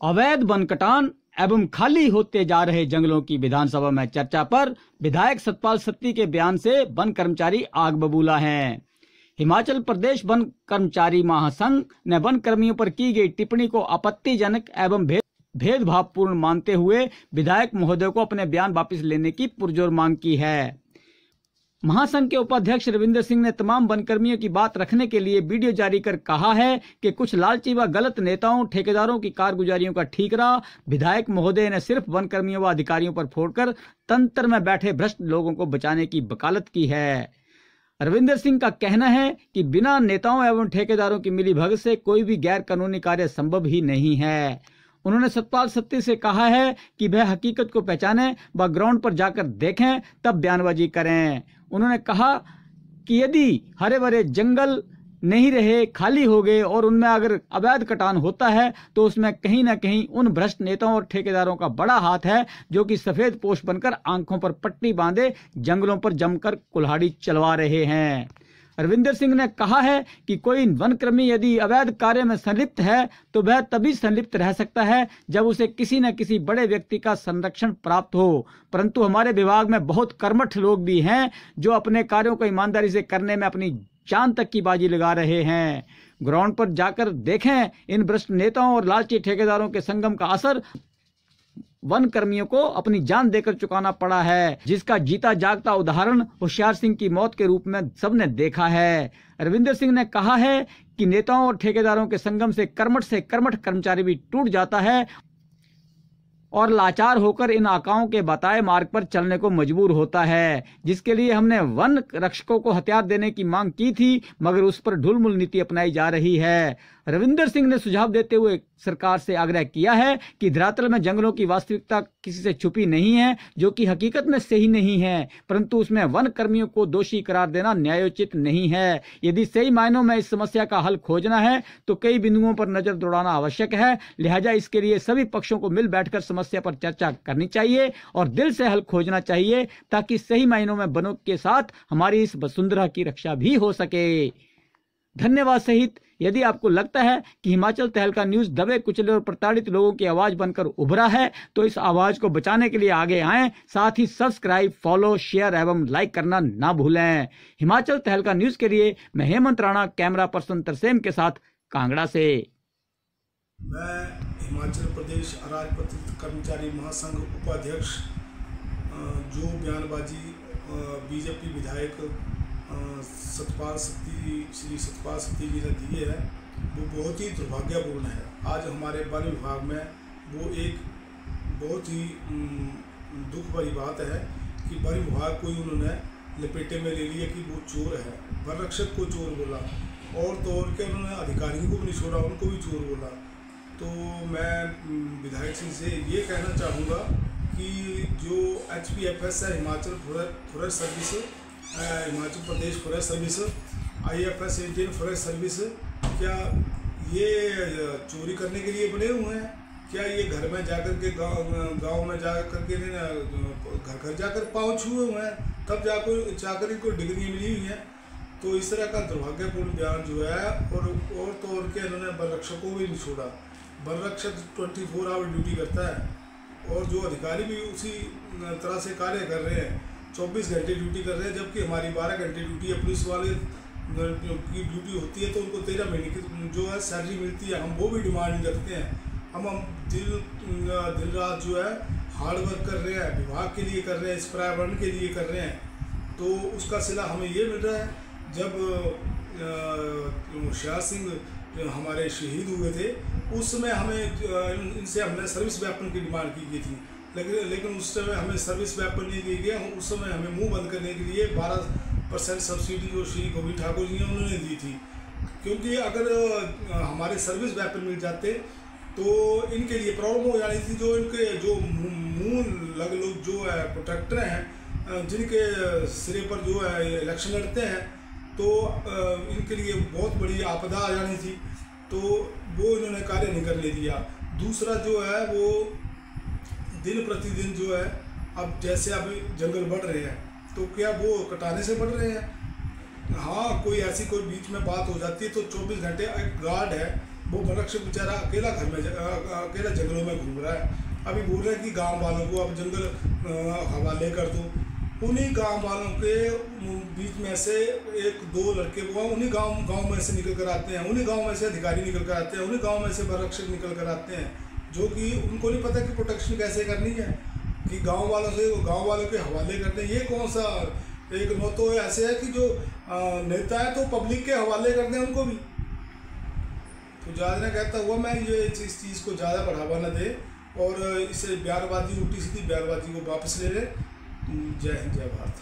अवैध वन कटान एवं खाली होते जा रहे जंगलों की विधानसभा में चर्चा पर विधायक सतपाल सत्ती के बयान से वन कर्मचारी आग बबूला हैं। हिमाचल प्रदेश वन कर्मचारी महासंघ ने वन कर्मियों पर की गई टिप्पणी को आपत्तिजनक एवं भेदभावपूर्ण मानते हुए विधायक महोदय को अपने बयान वापस लेने की पुरजोर मांग की है। महासंघ के उपाध्यक्ष रविंद्र सिंह ने तमाम वनकर्मियों की बात रखने के लिए वीडियो जारी कर कहा है कि कुछ लालची व गलत नेताओं ठेकेदारों की कारगुजारियों का ठीकरा विधायक महोदय ने सिर्फ वनकर्मियों व अधिकारियों पर फोड़कर तंत्र में बैठे भ्रष्ट लोगों को बचाने की वकालत की है। रविंद्र सिंह का कहना है कि बिना नेताओं एवं ठेकेदारों की मिलीभगत से कोई भी गैर कानूनी कार्य संभव ही नहीं है। उन्होंने सतपाल सत्ती से कहा है कि वह हकीकत को पहचानें व ग्राउंड पर जाकर देखें तब बयानबाजी करें। उन्होंने कहा कि यदि हरे भरे जंगल नहीं रहे, खाली हो गए और उनमें अगर अवैध कटान होता है तो उसमें कहीं ना कहीं उन भ्रष्ट नेताओं और ठेकेदारों का बड़ा हाथ है जो कि सफेद पोश बनकर आंखों पर पट्टी बांधे जंगलों पर जमकर कुल्हाड़ी चलवा रहे हैं। रविंद्र सिंह ने कहा है कि कोई वनकर्मी यदि अवैध कार्य में संलिप्त है तो वह तभी संलिप्त रह सकता है जब उसे किसी न किसी बड़े व्यक्ति का संरक्षण प्राप्त हो, परंतु हमारे विभाग में बहुत कर्मठ लोग भी हैं जो अपने कार्यों को ईमानदारी से करने में अपनी जान तक की बाजी लगा रहे हैं। ग्राउंड पर जाकर देखें, इन भ्रष्ट नेताओं और लालची ठेकेदारों के संगम का असर वन कर्मियों को अपनी जान देकर चुकाना पड़ा है, जिसका जीता जागता उदाहरण होशियार सिंह की मौत के रूप में सबने देखा है। रविंद्र सिंह ने कहा है कि नेताओं और ठेकेदारों के संगम से कर्मठ कर्मचारी भी टूट जाता है और लाचार होकर इन आकाओं के बताए मार्ग पर चलने को मजबूर होता है, जिसके लिए हमने वन रक्षकों को हथियार देने की मांग की थी, मगर उस पर ढुलमुल नीति अपनाई जा रही है। रविंद्र सिंह ने सुझाव देते हुए सरकार से आग्रह किया है कि धरातल में जंगलों की वास्तविकता किसी से छुपी नहीं है, जो कि हकीकत में सही नहीं है, परंतु उसमें वन कर्मियों को दोषी करार देना न्यायोचित नहीं है। यदि सही मायनों में इस समस्या का हल खोजना है तो कई बिंदुओं पर नजर दौड़ाना आवश्यक है। लिहाजा इसके लिए सभी पक्षों को मिल बैठकर समस्या पर चर्चा करनी चाहिए और दिल से हल खोजना चाहिए, ताकि सही मायनों में वनों के साथ हमारी इस वसुंधरा की रक्षा भी हो सके। धन्यवाद सहित यदि आपको लगता है कि हिमाचल तहलका न्यूज दबे कुचले और प्रताड़ित लोगों की आवाज बनकर उभरा है तो इस आवाज को बचाने के लिए आगे आएं। साथ ही सब्सक्राइब, फॉलो, शेयर एवं लाइक करना ना भूलें। हिमाचल तहलका न्यूज के लिए मैं हेमंत राणा, कैमरा पर्सन तरसेम के साथ कांगड़ा से। मैं हिमाचल प्रदेश अराजपत्रित कर्मचारी महासंघ उपाध्यक्ष जो बयानबाजी बीजेपी विधायक श्री सतपाल सत्ती जी ने दी है वो बहुत ही दुर्भाग्यपूर्ण है। आज हमारे वन विभाग में वो एक बहुत ही दुख भरी बात है कि वन विभाग को ही उन्होंने लपेटे में ले लिया कि वो चोर है। वन रक्षक को चोर बोला और तो और के उन्होंने अधिकारियों को भी नहीं छोड़ा, उनको भी चोर बोला। तो मैं विधायक सिंह से ये कहना चाहूँगा कि जो HPFS है, Himachal forest service, Himachal Pradesh forest service, IFS Indian forest service, क्या ये चोरी करने के लिए बने हुए हैं? क्या ये घर में जाकर के गांव में जाकर के घर घर जाकर पाँव छुए हुए हैं तब जाकर इनको डिग्री मिली हुई है? तो इस तरह का दुर्भाग्यपूर्ण बयान जो है और तो और के इन्होंने वन रक्षकों को भी नहीं छोड़ा। वन रक्षक 24 आवर ड्यूटी करता है और जो अधिकारी भी उसी तरह से कार्य कर रहे हैं, 24 घंटे ड्यूटी कर रहे हैं, जबकि हमारी 12 घंटे ड्यूटी है। पुलिस वाले की ड्यूटी होती है तो उनको 13 महीने की जो है सैलरी मिलती है। हम वो भी डिमांड नहीं रखते हैं। हम दिन रात जो है हार्ड वर्क कर रहे हैं, विभाग के लिए कर रहे हैं, इस पर्यावरण के लिए कर रहे हैं, तो उसका सिला हमें ये मिल रहा है। जब होशियार सिंह हमारे शहीद हुए थे उस समय हमें इनसे हमने सर्विस व्यापन की डिमांड की गई थी, लेकिन उस समय हमें सर्विस व्यापन नहीं दिया गया। उस समय हमें मुंह बंद करने के लिए 12% सब्सिडी जो श्री गोविंद ठाकुर जी ने उन्होंने दी थी, क्योंकि अगर हमारे सर्विस व्यापन मिल जाते तो इनके लिए प्रॉब्लम हो जानी थी। जो इनके जो मुँह लग लोग जो है प्रोटेक्टर हैं, जिनके सिरे पर जो है इलेक्शन लड़ते हैं, तो इनके लिए बहुत बड़ी आपदा आ जानी थी, तो वो इन्होंने कार्य नहीं करने दिया। दूसरा जो है वो दिन प्रतिदिन जो है अब जैसे अभी जंगल बढ़ रहे हैं तो क्या वो कटाने से बढ़ रहे हैं? हाँ, कोई ऐसी कोई बीच में बात हो जाती है तो 24 घंटे एक गार्ड है वो वनरक्षक बेचारा अकेला अकेला जंगलों में घूम रहा है। अभी बोल रहे हैं कि गांव वालों को अब जंगल हवाले कर दो। उन्हीं गांव वालों के बीच में से एक दो लड़के वो उन्हीं गांव में से निकल कर आते हैं, उन्हीं गांव में से अधिकारी निकल कर आते हैं, उन्हीं गांव में से वनरक्षक निकल कर आते हैं, जो कि उनको नहीं पता कि प्रोटेक्शन कैसे करनी है, कि गांव वालों के हवाले करते हैं। ये कौन सा एक नो तो ऐसे है कि जो नेता है तो पब्लिक के हवाले करते हैं उनको भी। तो ज़्यादा कहता हुआ मैं ये इस चीज़ को ज़्यादा बढ़ावा न दे और इसे बयानबाजी, उल्टी सीधी बयानबाजी को वापस ले ले। जय हिंद, जय भारत।